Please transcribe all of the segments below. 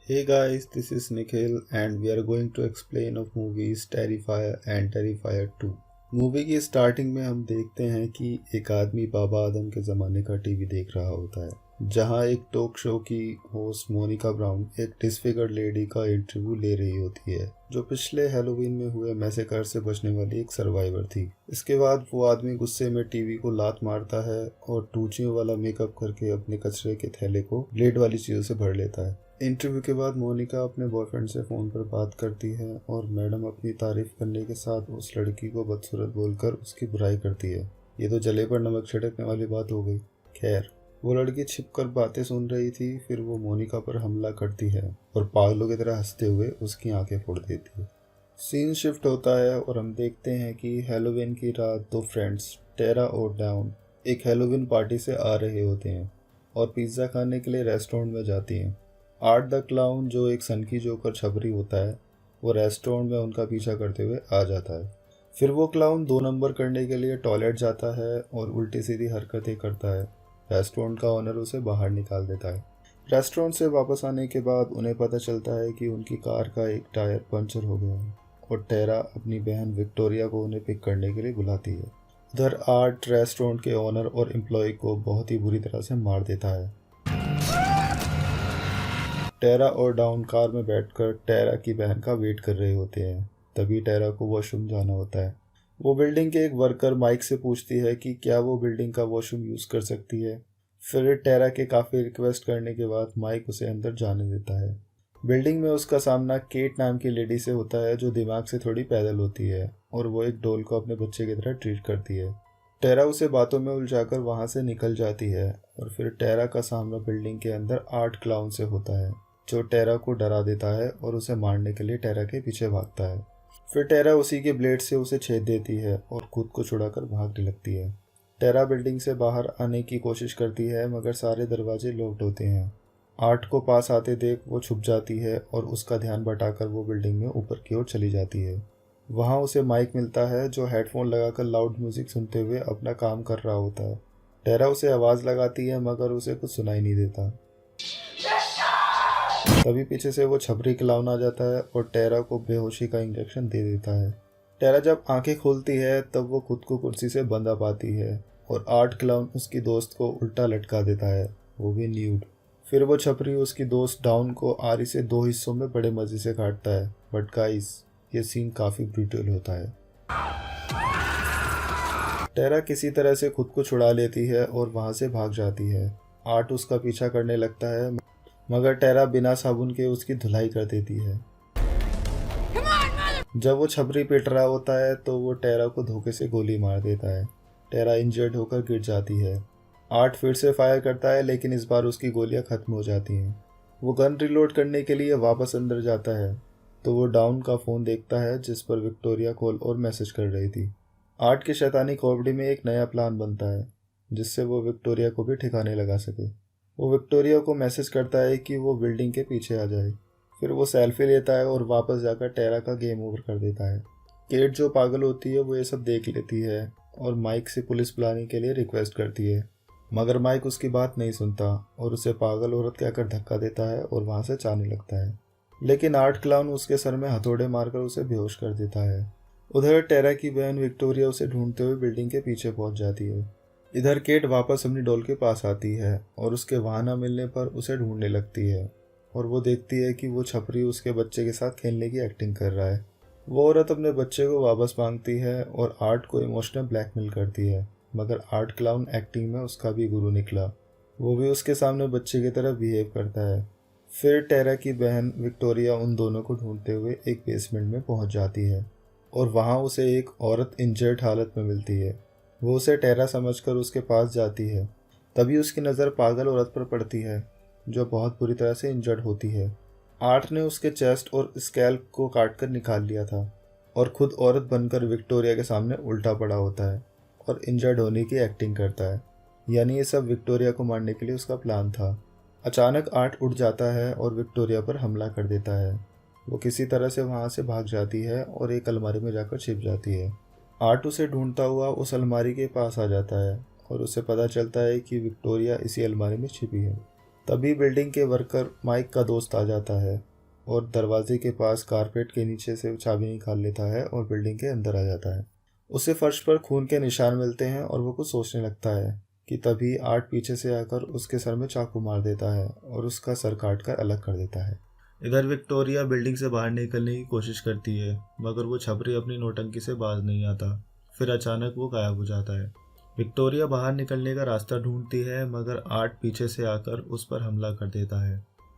Hey guys, this is Nikhil and we are going to explain of movies Terrifier and Terrifier 2। Movie की starting में हम देखते हैं कि एक आदमी बाबा आदम के ज़माने का टीवी देख रहा होता है, जहां एक टॉक शो की होस्ट मोनिका ब्राउन एक डिसफिगर्ड लेडी का इंटरव्यू ले रही होती है, जो पिछले हैलोवीन में हुए मैसेकर से बचने वाली एक सर्वाइवर थी। इसके बाद वो आदमी गुस्से में टीवी को लात मारता है और टूचियों वाला मेकअप करके अपने कचरे के थैले को ब्लेड वाली चीज़ों से भर लेता है। इंटरव्यू के बाद मोनिका अपने बॉयफ्रेंड से फ़ोन पर बात करती है और मैडम अपनी तारीफ करने के साथ उस लड़की को बदसूरत बोलकर उसकी बुराई करती है। ये तो जले पर नमक छिड़कने वाली बात हो गई। खैर, वो लड़की छिपकर बातें सुन रही थी। फिर वो मोनिका पर हमला करती है और पागलों की तरह हंसते हुए उसकी आंखें फोड़ देती है। सीन शिफ्ट होता है और हम देखते हैं कि हैलोवीन की रात दो फ्रेंड्स टेरा और डाउन एक हैलोवीन पार्टी से आ रहे होते हैं और पिज़्ज़ा खाने के लिए रेस्टोरेंट में जाती हैं। आर्ट द क्लाउन, जो एक सनकी जोकर छपरी होता है, वो रेस्टोरेंट में उनका पीछा करते हुए आ जाता है। फिर वो क्लाउन 2 नंबर करने के लिए टॉयलेट जाता है और उल्टी सीधी हरकतें करता है। रेस्टोरेंट का ओनर उसे बाहर निकाल देता है। रेस्टोरेंट से वापस आने के बाद उन्हें पता चलता है कि उनकी कार का एक टायर पंचर हो गया है और टेरा अपनी बहन विक्टोरिया को उन्हें पिक करने के लिए बुलाती है। उधर आर्ट रेस्टोरेंट के ओनर और एम्प्लॉय को बहुत ही बुरी तरह से मार देता है। टेरा और डाउन कार में बैठकर टेरा की बहन का वेट कर रहे होते हैं। तभी टेरा को वॉशरूम जाना होता है। वो बिल्डिंग के एक वर्कर माइक से पूछती है कि क्या वो बिल्डिंग का वॉशरूम यूज़ कर सकती है। फिर टेरा के काफ़ी रिक्वेस्ट करने के बाद माइक उसे अंदर जाने देता है। बिल्डिंग में उसका सामना केट नाम की लेडी से होता है, जो दिमाग से थोड़ी पैदल होती है और वो एक डॉल को अपने बच्चे की तरह ट्रीट करती है। टेरा उसे बातों में उलझाकर वहाँ से निकल जाती है और फिर टेरा का सामना बिल्डिंग के अंदर आर्ट क्लाउन से होता है, जो टेरा को डरा देता है और उसे मारने के लिए टेरा के पीछे भागता है। फिर टेरा उसी के ब्लेड से उसे छेद देती है और खुद को छुड़ाकर भागने लगती है। टेरा बिल्डिंग से बाहर आने की कोशिश करती है, मगर सारे दरवाजे लॉक्ड होते हैं। आर्ट को पास आते देख वो छुप जाती है और उसका ध्यान बटाकर वो बिल्डिंग में ऊपर की ओर चली जाती है। वहाँ उसे माइक मिलता है, जो हेडफोन लगाकर लाउड म्यूजिक सुनते हुए अपना काम कर रहा होता है। टेरा उसे आवाज़ लगाती है, मगर उसे कुछ सुनाई नहीं देता। तभी पीछे से वो छपरी क्लाउन आ जाता है और टेरा को बेहोशी का इंजेक्शन दे देता है। टेरा जब आंखें खोलती है तब वो खुद को कुर्सी से बंधा पाती है और आर्ट क्लाउन उसकी दोस्त को उल्टा लटका देता है, वो भी न्यूड। फिर वो छपरी उसकी दोस्त डाउन को आरी से 2 हिस्सों में बड़े मज़े से काटता है। बट गाइस, ये सीन काफ़ी ब्रूटल होता है। टेरा किसी तरह से खुद को छुड़ा लेती है और वहाँ से भाग जाती है। आर्ट उसका पीछा करने लगता है, मगर टेरा बिना साबुन के उसकी धुलाई कर देती है। जब वो छपरी पिट रहा होता है तो वो टेरा को धोखे से गोली मार देता है। टेरा इंजर्ड होकर गिर जाती है। आर्ट फिर से फायर करता है, लेकिन इस बार उसकी गोलियां खत्म हो जाती हैं। वो गन रिलोड करने के लिए वापस अंदर जाता है तो वो डाउन का फ़ोन देखता है, जिस पर विक्टोरिया कॉल और मैसेज कर रही थी। आर्ट की शैतानी कॉमेडी में एक नया प्लान बनता है, जिससे वो विक्टोरिया को भी ठिकाने लगा सके। वो विक्टोरिया को मैसेज करता है कि वो बिल्डिंग के पीछे आ जाए। फिर वो सेल्फी लेता है और वापस जाकर टेरा का गेम ओवर कर देता है। केट, जो पागल होती है, वो ये सब देख लेती है और माइक से पुलिस बुलाने के लिए रिक्वेस्ट करती है, मगर माइक उसकी बात नहीं सुनता और उसे पागल औरत कहकर धक्का देता है और वहाँ से जाने लगता है। लेकिन आर्ट क्लाउन उसके सर में हथौड़े मारकर उसे बेहोश कर देता है। उधर टेरा की बहन विक्टोरिया उसे ढूंढते हुए बिल्डिंग के पीछे पहुँच जाती है। इधर केट वापस अपनी डॉल के पास आती है और उसके वहाँ न मिलने पर उसे ढूंढने लगती है और वो देखती है कि वो छपरी उसके बच्चे के साथ खेलने की एक्टिंग कर रहा है। वो औरत अपने बच्चे को वापस मांगती है और आर्ट को इमोशनल ब्लैकमेल करती है, मगर आर्ट क्लाउन एक्टिंग में उसका भी गुरु निकला। वो भी उसके सामने बच्चे की तरह बिहेव करता है। फिर टेरा की बहन विक्टोरिया उन दोनों को ढूंढते हुए एक बेसमेंट में पहुंच जाती है और वहाँ उसे एक औरत इंजर्ड हालत में मिलती है। वो उसे टेरा समझकर उसके पास जाती है। तभी उसकी नज़र पागल औरत पर पड़ती है, जो बहुत बुरी तरह से इंजर्ड होती है। आर्ट ने उसके चेस्ट और स्कैल्प को काटकर निकाल लिया था और खुद औरत बनकर विक्टोरिया के सामने उल्टा पड़ा होता है और इंजर्ड होने की एक्टिंग करता है। यानी ये सब विक्टोरिया को मारने के लिए उसका प्लान था। अचानक आर्ट उठ जाता है और विक्टोरिया पर हमला कर देता है। वो किसी तरह से वहाँ से भाग जाती है और एक अलमारी में जाकर छिप जाती है। आर्ट उसे ढूंढता हुआ उस अलमारी के पास आ जाता है और उसे पता चलता है कि विक्टोरिया इसी अलमारी में छिपी है। तभी बिल्डिंग के वर्कर माइक का दोस्त आ जाता है और दरवाजे के पास कारपेट के नीचे से चाबी निकाल लेता है और बिल्डिंग के अंदर आ जाता है। उसे फर्श पर खून के निशान मिलते हैं और वो कुछ सोचने लगता है कि तभी आर्ट पीछे से आकर उसके सर में चाकू मार देता है और उसका सर काट कर अलग कर देता है। इधर विक्टोरिया बिल्डिंग से बाहर निकलने की कोशिश करती है, मगर वो छपरी अपनी नौटंकी से बाज नहीं आता। फिर अचानक वो गायब हो जाता है। विक्टोरिया बाहर निकलने का रास्ता ढूंढती है, मगर आर्ट पीछे से आकर उस पर हमला कर देता है।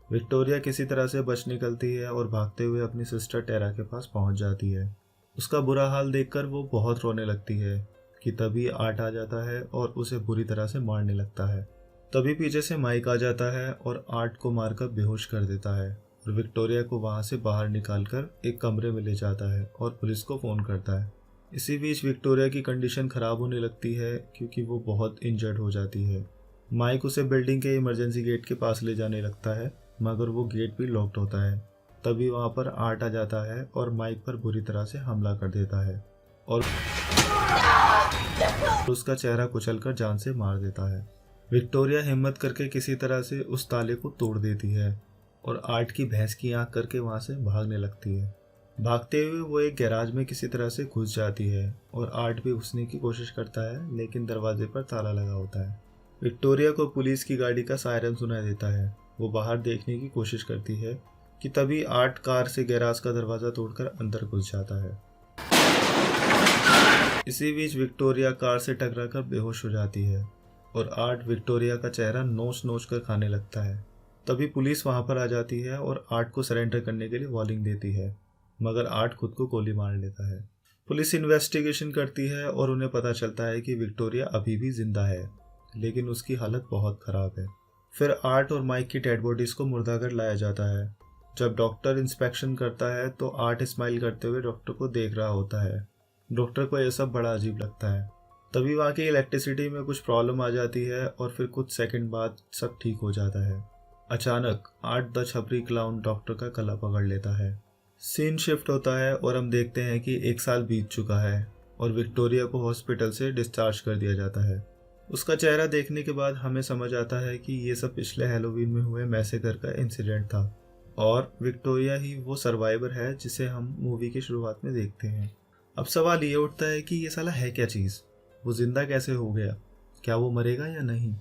विक्टोरिया किसी तरह से बच निकलती है और भागते हुए अपनी सिस्टर टेरा के पास पहुंच जाती है। उसका बुरा हाल देखकर वो बहुत रोने लगती है कि तभी आर्ट आ जाता है और उसे बुरी तरह से मारने लगता है। तभी पीछे से माइक आ जाता है और आर्ट को मारकर बेहोश कर देता है और विक्टोरिया को वहां से बाहर निकालकर एक कमरे में ले जाता है और पुलिस को फ़ोन करता है। इसी बीच विक्टोरिया की कंडीशन ख़राब होने लगती है क्योंकि वो बहुत इंजर्ड हो जाती है। माइक उसे बिल्डिंग के इमरजेंसी गेट के पास ले जाने लगता है, मगर वो गेट भी लॉक्ड होता है। तभी वहाँ पर आर्ट आ जाता है और माइक पर बुरी तरह से हमला कर देता है और उसका चेहरा कुचलकर जान से मार देता है। विक्टोरिया हिम्मत करके किसी तरह से उस ताले को तोड़ देती है और आर्ट की भैंस की आंख करके वहाँ से भागने लगती है। भागते हुए वो एक गैराज में किसी तरह से घुस जाती है और आर्ट भी घुसने की कोशिश करता है, लेकिन दरवाजे पर ताला लगा होता है। विक्टोरिया को पुलिस की गाड़ी का सायरन सुनाई देता है। वो बाहर देखने की कोशिश करती है कि तभी आर्ट कार से गैराज का दरवाज़ा तोड़कर अंदर घुस जाता है। इसी बीच विक्टोरिया कार से टकराकर बेहोश हो जाती है और आर्ट विक्टोरिया का चेहरा नोच नोच कर खाने लगता है। तभी पुलिस वहां पर आ जाती है और आर्ट को सरेंडर करने के लिए वार्निंग देती है, मगर आर्ट खुद को गोली मार लेता है। पुलिस इन्वेस्टिगेशन करती है और उन्हें पता चलता है कि विक्टोरिया अभी भी जिंदा है, लेकिन उसकी हालत बहुत खराब है। फिर आर्ट और माइक की डेड बॉडीज को मुर्दाघर लाया जाता है। जब डॉक्टर इंस्पेक्शन करता है तो आर्ट स्माइल करते हुए डॉक्टर को देख रहा होता है। डॉक्टर को यह सब बड़ा अजीब लगता है। तभी वहाँ की इलेक्ट्रिसिटी में कुछ प्रॉब्लम आ जाती है और फिर कुछ सेकंड बाद सब ठीक हो जाता है। अचानक आर्ट द छपरी क्लाउन डॉक्टर का गला पकड़ लेता है। सीन शिफ्ट होता है और हम देखते हैं कि 1 साल बीत चुका है और विक्टोरिया को हॉस्पिटल से डिस्चार्ज कर दिया जाता है। उसका चेहरा देखने के बाद हमें समझ आता है कि ये सब पिछले हैलोवीन में हुए मैसेकर का इंसिडेंट था और विक्टोरिया ही वो सर्वाइवर है जिसे हम मूवी की शुरुआत में देखते हैं। अब सवाल ये उठता है कि ये साला है क्या चीज़, वो जिंदा कैसे हो गया, क्या वो मरेगा या नहीं।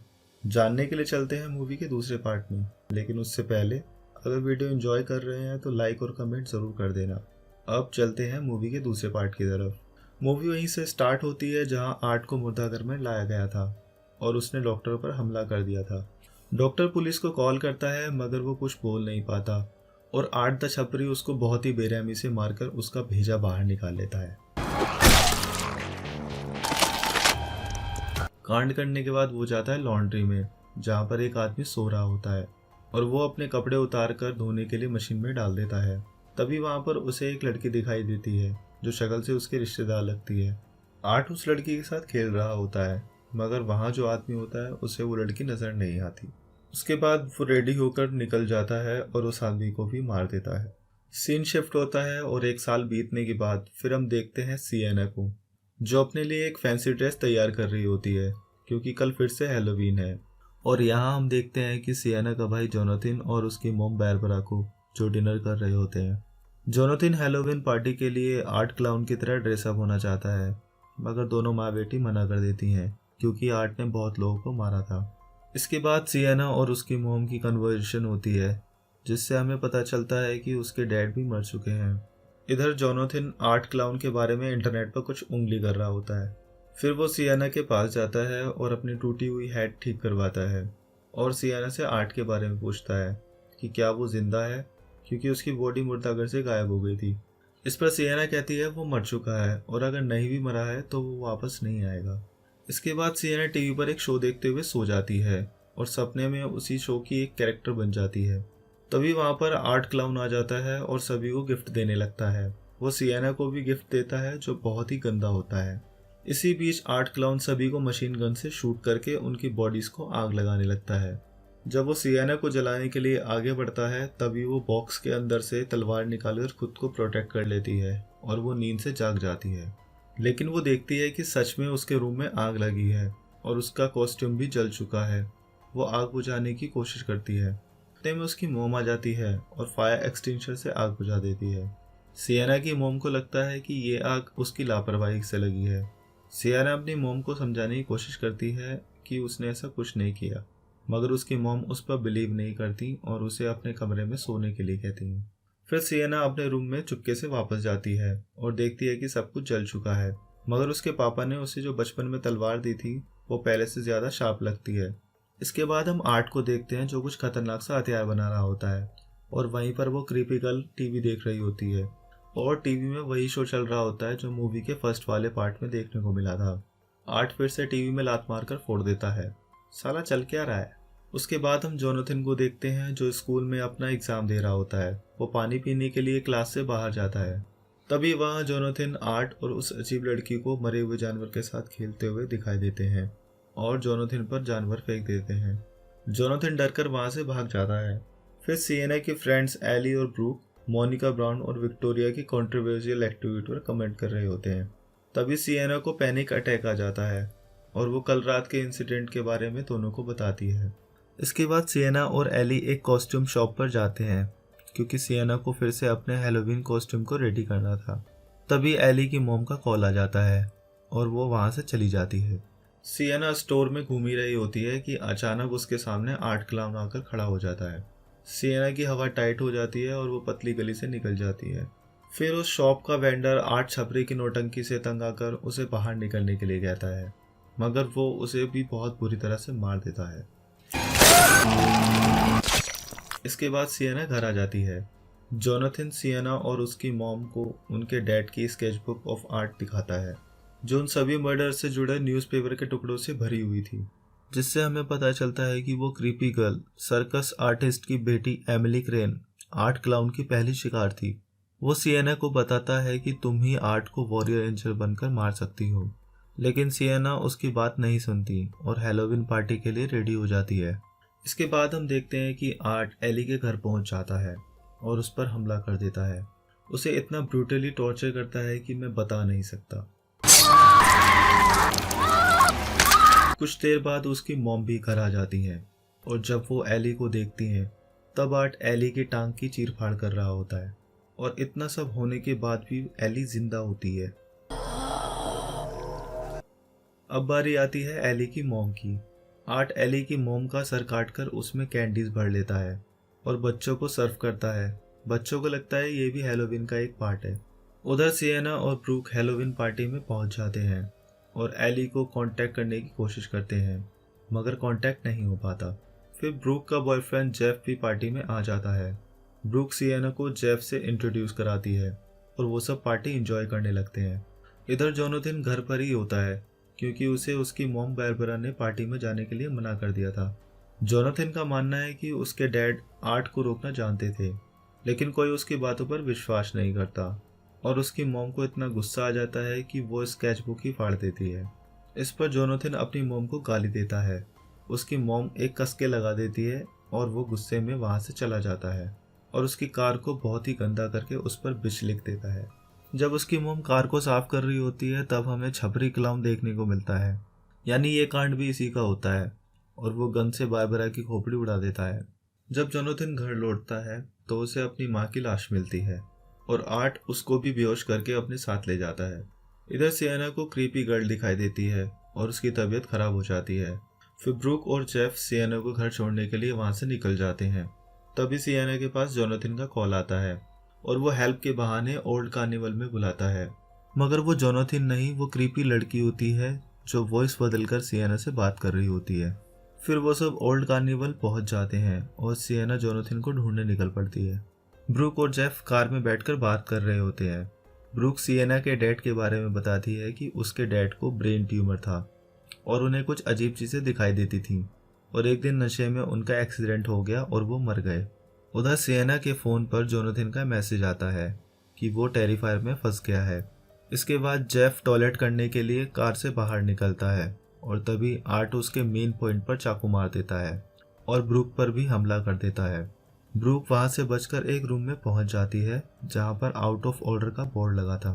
जानने के लिए चलते हैं मूवी के दूसरे पार्ट में, लेकिन उससे पहले अगर वीडियो एंजॉय कर रहे हैं तो लाइक और कमेंट ज़रूर कर देना। अब चलते हैं मूवी के दूसरे पार्ट की तरफ। मूवी वहीं से स्टार्ट होती है जहां आर्ट को मुर्दाघर में लाया गया था और उसने डॉक्टर पर हमला कर दिया था। डॉक्टर पुलिस को कॉल करता है, मगर वो कुछ बोल नहीं पाता और आर्ट द छपरी उसको बहुत ही बेरहमी से मारकर उसका भेजा बाहर निकाल लेता है। कांड करने के बाद वो जाता है लॉन्ड्री में, जहाँ पर एक आदमी सो रहा होता है और वो अपने कपड़े उतार कर धोने के लिए मशीन में डाल देता है। तभी वहाँ पर उसे एक लड़की दिखाई देती है जो शक्ल से उसके रिश्तेदार लगती है। आर्ट उस लड़की के साथ खेल रहा होता है, मगर वहाँ जो आदमी होता है उसे वो लड़की नजर नहीं आती। उसके बाद वो रेडी होकर निकल जाता है और उस आदमी को भी मार देता है। सीन शिफ्ट होता है और 1 साल बीतने के बाद फिर हम देखते हैं सिएना को, जो अपने लिए एक फैंसी ड्रेस तैयार कर रही होती है क्योंकि कल फिर से हैलोवीन है। और यहाँ हम देखते हैं कि सिएना का भाई जोनाथन और उसकी मॉम बारबरा को जो डिनर कर रहे होते हैं। जोनाथन हैलोवीन पार्टी के लिए आर्ट क्लाउन की तरह ड्रेसअप होना चाहता है, मगर दोनों माँ बेटी मना कर देती हैं क्योंकि आर्ट ने बहुत लोगों को मारा था। इसके बाद सिएना और उसकी मॉम की कन्वर्सेशन होती है, जिससे हमें पता चलता है कि उसके डैड भी मर चुके हैं। इधर जोनाथन आर्ट क्लाउन के बारे में इंटरनेट पर कुछ उंगली कर रहा होता है। फिर वो सिएना के पास जाता है और अपनी टूटी हुई हैट ठीक करवाता है और सिएना से आर्ट के बारे में पूछता है कि क्या वो जिंदा है, क्योंकि उसकी बॉडी मुर्दाघर से गायब हो गई थी। इस पर सिएना कहती है वो मर चुका है और अगर नहीं भी मरा है तो वो वापस नहीं आएगा। इसके बाद सिएना टीवी पर एक शो देखते हुए सो जाती है और सपने में उसी शो की एक कैरेक्टर बन जाती है। तभी वहाँ पर आर्ट क्लाउन आ जाता है और सभी को गिफ्ट देने लगता है। वो सिएना को भी गिफ्ट देता है जो बहुत ही गंदा होता है। इसी बीच आर्ट क्लाउन सभी को मशीन गन से शूट करके उनकी बॉडीज को आग लगाने लगता है। जब वो सिएना को जलाने के लिए आगे बढ़ता है तभी वो बॉक्स के अंदर से तलवार निकालकर खुद को प्रोटेक्ट कर लेती है और वो नींद से जाग जाती है। लेकिन वो देखती है कि सच में उसके रूम में आग लगी है और उसका कॉस्ट्यूम भी जल चुका है। वो आग बुझाने की कोशिश करती है। इतने में उसकी मोम आ जाती है और फायर एक्सटिंग्विशर से आग बुझा देती है। सिएना की मोम को लगता है कि ये आग उसकी लापरवाही से लगी है। सिएना अपनी मोम को समझाने की कोशिश करती है कि उसने ऐसा कुछ नहीं किया, मगर उसकी मोम उस पर बिलीव नहीं करती और उसे अपने कमरे में सोने के लिए कहती है। फिर सिएना अपने रूम में चुपके से वापस जाती है और देखती है कि सब कुछ जल चुका है, मगर उसके पापा ने उसे जो बचपन में तलवार दी थी वो पहले से ज्यादा शार्प लगती है। इसके बाद हम आर्ट को देखते हैं जो कुछ खतरनाक सा हथियार बना रहा होता है और वहीं पर वो क्रीपी गर्ल टीवी देख रही होती है और टीवी में वही शो चल रहा होता है जो मूवी के फर्स्ट वाले पार्ट में देखने को मिला था। आर्ट फिर से टीवी में लात मारकर फोड़ देता है। साला चल क्या रहा है। उसके बाद हम जोनाथन को देखते हैं जो स्कूल में अपना एग्जाम दे रहा होता है। वो पानी पीने के लिए क्लास से बाहर जाता है। तभी वहाँ जोनाथन आर्ट और उस अजीब लड़की को मरे हुए जानवर के साथ खेलते हुए दिखाई देते हैं और जोनाथन पर जानवर फेंक देते हैं। जोनाथन डरकर वहां से भाग जाता है। फिर सिएना के फ्रेंड्स एली और ब्रूक मोनिका ब्राउन और विक्टोरिया की कंट्रोवर्शियल एक्टिविटी पर कमेंट कर रहे होते हैं। तभी सिएना को पैनिक अटैक आ जाता है और वो कल रात के इंसिडेंट के बारे में दोनों को बताती है। इसके बाद सिएना और एली एक कॉस्ट्यूम शॉप पर जाते हैं क्योंकि सिएना को फिर से अपने हैलोवीन कॉस्ट्यूम को रेडी करना था। तभी एली की मॉम का कॉल आ जाता है और वो वहां से चली जाती है। सिएना स्टोर में घूमी रही होती है कि अचानक उसके सामने आर्ट क्लाउन आकर खड़ा हो जाता है। सिएना की हवा टाइट हो जाती है और वो पतली गली से निकल जाती है। फिर उस शॉप का वेंडर आर्ट छपरी की नौटंकी से तंग आकर उसे बाहर निकलने के लिए कहता है, मगर वो उसे भी बहुत बुरी तरह से मार देता है। इसके बाद सिएना घर आ जाती है। जोनाथन सिएना और उसकी मॉम को उनके डैड की स्केचबुक ऑफ आर्ट दिखाता है जो उन सभी मर्डर से जुड़े न्यूज़पेपर के टुकड़ों से भरी हुई थी, जिससे हमें पता चलता है कि वो क्रीपी गर्ल सर्कस आर्टिस्ट की बेटी एमिली क्रेन आर्ट क्लाउन की पहली शिकार थी। वो सिएना को बताता है कि तुम ही आर्ट को वॉरियर एंजल बनकर मार सकती हो, लेकिन सिएना उसकी बात नहीं सुनती और हैलोवीन पार्टी के लिए रेडी हो जाती है। इसके बाद हम देखते हैं कि आर्ट एली के घर पहुंच जाता है और उस पर हमला कर देता है। उसे इतना ब्रूटली टॉर्चर करता है कि मैं बता नहीं सकता। कुछ देर बाद उसकी मॉम भी घर आ जाती है और जब वो एली को देखती हैं तब आर्ट एली की टांग की चीरफाड़ कर रहा होता है और इतना सब होने के बाद भी एली जिंदा होती है। अब बारी आती है एली की मॉम की। आर्ट एली की मोम का सर काटकर उसमें कैंडीज भर लेता है और बच्चों को सर्व करता है। बच्चों को लगता है ये भी हैलोवीन का एक पार्ट है। उधर सिएना और ब्रूक हैलोवीन पार्टी में पहुंच जाते हैं और एली को कांटेक्ट करने की कोशिश करते हैं, मगर कांटेक्ट नहीं हो पाता। फिर ब्रूक का बॉयफ्रेंड जेफ भी पार्टी में आ जाता है। ब्रूक सिएना को जेफ से इंट्रोड्यूस कराती है और वो सब पार्टी एंजॉय करने लगते हैं। इधर जोनाथन घर पर ही होता है क्योंकि उसे उसकी मॉम बारबरा ने पार्टी में जाने के लिए मना कर दिया था। जोनाथन का मानना है कि उसके डैड आर्ट को रोकना जानते थे, लेकिन कोई उसकी बातों पर विश्वास नहीं करता और उसकी मॉम को इतना गुस्सा आ जाता है कि वो स्केचबुक ही फाड़ देती है। इस पर जोनाथन अपनी मॉम को गाली देता है। उसकी मॉम एक कसके लगा देती है और वो गुस्से में वहां से चला जाता है और उसकी कार को बहुत ही गंदा करके उस पर बिच लिख देता है। जब उसकी मोम कार को साफ कर रही होती है तब हमें छपरी क्लाउन देखने को मिलता है, यानी ये कांड भी इसी का होता है और वो गन से बारबरा की खोपड़ी उड़ा देता है। जब जोनाथन घर लौटता है तो उसे अपनी माँ की लाश मिलती है और आर्ट उसको भी बेहोश करके अपने साथ ले जाता है। इधर सिएना को क्रीपी गर्ल दिखाई देती है और उसकी तबीयत खराब हो जाती है। फिर ब्रूक और जेफ सिएना को घर छोड़ने के लिए वहां से निकल जाते हैं। तभी सिएना के पास जोनाथन का कॉल आता है और वो हेल्प के बहाने ओल्ड कार्निवल में बुलाता है, मगर वो जोनाथन नहीं, वो क्रीपी लड़की होती है जो वॉइस बदलकर सिएना से बात कर रही होती है। फिर वो सब ओल्ड कार्निवल पहुंच जाते हैं और सिएना जोनाथन को ढूंढने निकल पड़ती है। ब्रूक और जेफ कार में बैठकर बात कर रहे होते हैं। ब्रूक सिएना के डैड के बारे में बताती है कि उसके डैड को ब्रेन ट्यूमर था और उन्हें कुछ अजीब चीजें दिखाई देती थी और एक दिन नशे में उनका एक्सीडेंट हो गया और वो मर गए। उधर सिएना के फोन पर जोनाथन का मैसेज आता है कि वो टेरिफायर में फंस गया है। इसके बाद जेफ टॉयलेट करने के लिए कार से बाहर निकलता है और तभी आर्ट उसके मेन पॉइंट पर चाकू मार देता है और ब्रूक पर भी हमला कर देता है। ब्रूक वहां से बचकर एक रूम में पहुंच जाती है जहां पर आउट ऑफ ऑर्डर का बोर्ड लगा था।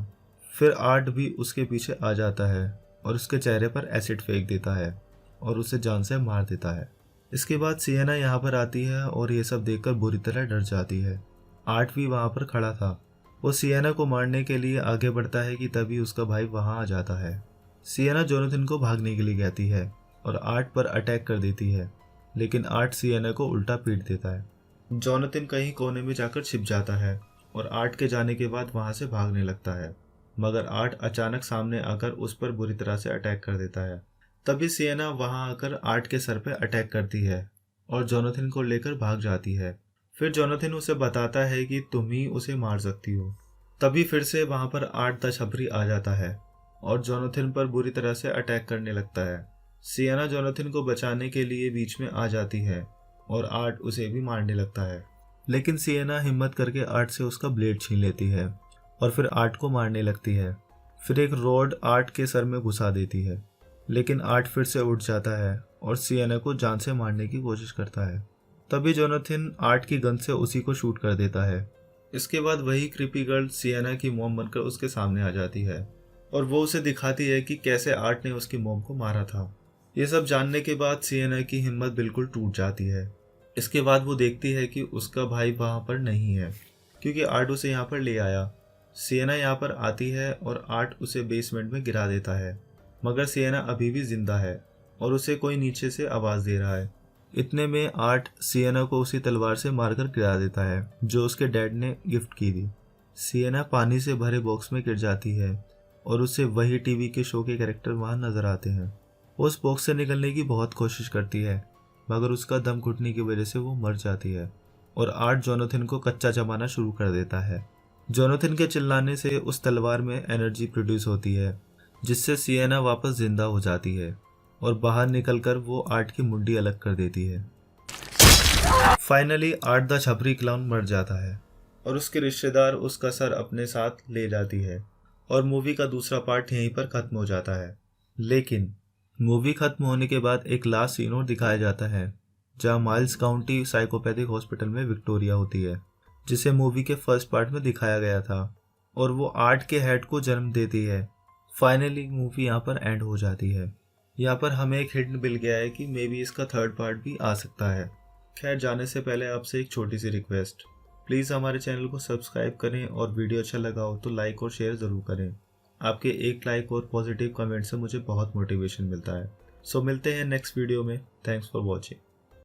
फिर आर्ट भी उसके पीछे आ जाता है और उसके चेहरे पर एसिड फेंक देता है और उसे जान से मार देता है। इसके बाद सिएना यहाँ पर आती है और ये सब देखकर बुरी तरह डर जाती है। आर्ट भी वहाँ पर खड़ा था। वो सिएना को मारने के लिए आगे बढ़ता है कि तभी उसका भाई वहाँ आ जाता है। सिएना जोनाथन को भागने के लिए कहती है और आर्ट पर अटैक कर देती है, लेकिन आर्ट सिएना को उल्टा पीट देता है। जोनाथन कहीं कोने में जाकर छिप जाता है और आर्ट के जाने के बाद वहाँ से भागने लगता है, मगर आर्ट अचानक सामने आकर उस पर बुरी तरह से अटैक कर देता है। तभी सिएना वहां आकर आर्ट के सर पे अटैक करती है और जोनाथन को लेकर भाग जाती है। फिर जोनाथन उसे बताता है कि तुम ही उसे मार सकती हो। तभी फिर से वहां पर आर्ट द छपरी आ जाता है और जोनाथन पर बुरी तरह से अटैक करने लगता है। सिएना जोनाथन को बचाने के लिए बीच में आ जाती है और आर्ट उसे भी मारने लगता है, लेकिन सिएना हिम्मत करके आर्ट से उसका ब्लेड छीन लेती है और फिर आर्ट को मारने लगती है। फिर एक रॉड आर्ट के सर में घुसा देती है, लेकिन आर्ट फिर से उठ जाता है और सिएना को जान से मारने की कोशिश करता है। तभी जोनाथन आर्ट की गन से उसी को शूट कर देता है। इसके बाद वही क्रीपी गर्ल सिएना की मॉम बनकर उसके सामने आ जाती है और वो उसे दिखाती है कि कैसे आर्ट ने उसकी मॉम को मारा था। ये सब जानने के बाद सिएना की हिम्मत बिल्कुल टूट जाती है। इसके बाद वो देखती है कि उसका भाई वहाँ पर नहीं है, क्योंकि आर्ट उसे यहाँ पर ले आया। सिएना यहाँ पर आती है और आर्ट उसे बेसमेंट में गिरा देता है, मगर सिएना अभी भी जिंदा है और उसे कोई नीचे से आवाज़ दे रहा है। इतने में आर्ट सिएना को उसी तलवार से मारकर गिरा देता है जो उसके डैड ने गिफ्ट की थी। सिएना पानी से भरे बॉक्स में गिर जाती है और उसे वही टीवी के शो के कैरेक्टर वहाँ नजर आते हैं। वो उस बॉक्स से निकलने की बहुत कोशिश करती है, मगर उसका दम घुटने की वजह से वो मर जाती है और आर्ट जोनाथन को कच्चा जमाना शुरू कर देता है। जोनाथन के चिल्लाने से उस तलवार में एनर्जी प्रोड्यूस होती है, जिससे सिएना वापस जिंदा हो जाती है और बाहर निकलकर वो आर्ट की मुंडी अलग कर देती है। फाइनली आर्ट द छपरी क्लाउन मर जाता है और उसके रिश्तेदार उसका सर अपने साथ ले जाती है और मूवी का दूसरा पार्ट यहीं पर खत्म हो जाता है। लेकिन मूवी खत्म होने के बाद एक लास्ट सीन और दिखाया जाता है, जहाँ माइल्स काउंटी साइकोपैथिक हॉस्पिटल में विक्टोरिया होती है, जिसे मूवी के फर्स्ट पार्ट में दिखाया गया था, और वो आर्ट के हेड को जन्म देती है। फाइनली मूवी यहाँ पर एंड हो जाती है। यहाँ पर हमें एक हिंट मिल गया है कि मे बी इसका थर्ड पार्ट भी आ सकता है। खैर, जाने से पहले आपसे एक छोटी सी रिक्वेस्ट, प्लीज़ हमारे चैनल को सब्सक्राइब करें और वीडियो अच्छा लगा हो तो लाइक और शेयर ज़रूर करें। आपके एक लाइक और पॉजिटिव कमेंट से मुझे बहुत मोटिवेशन मिलता है। सो मिलते हैं नेक्स्ट वीडियो में। Thanks for watching.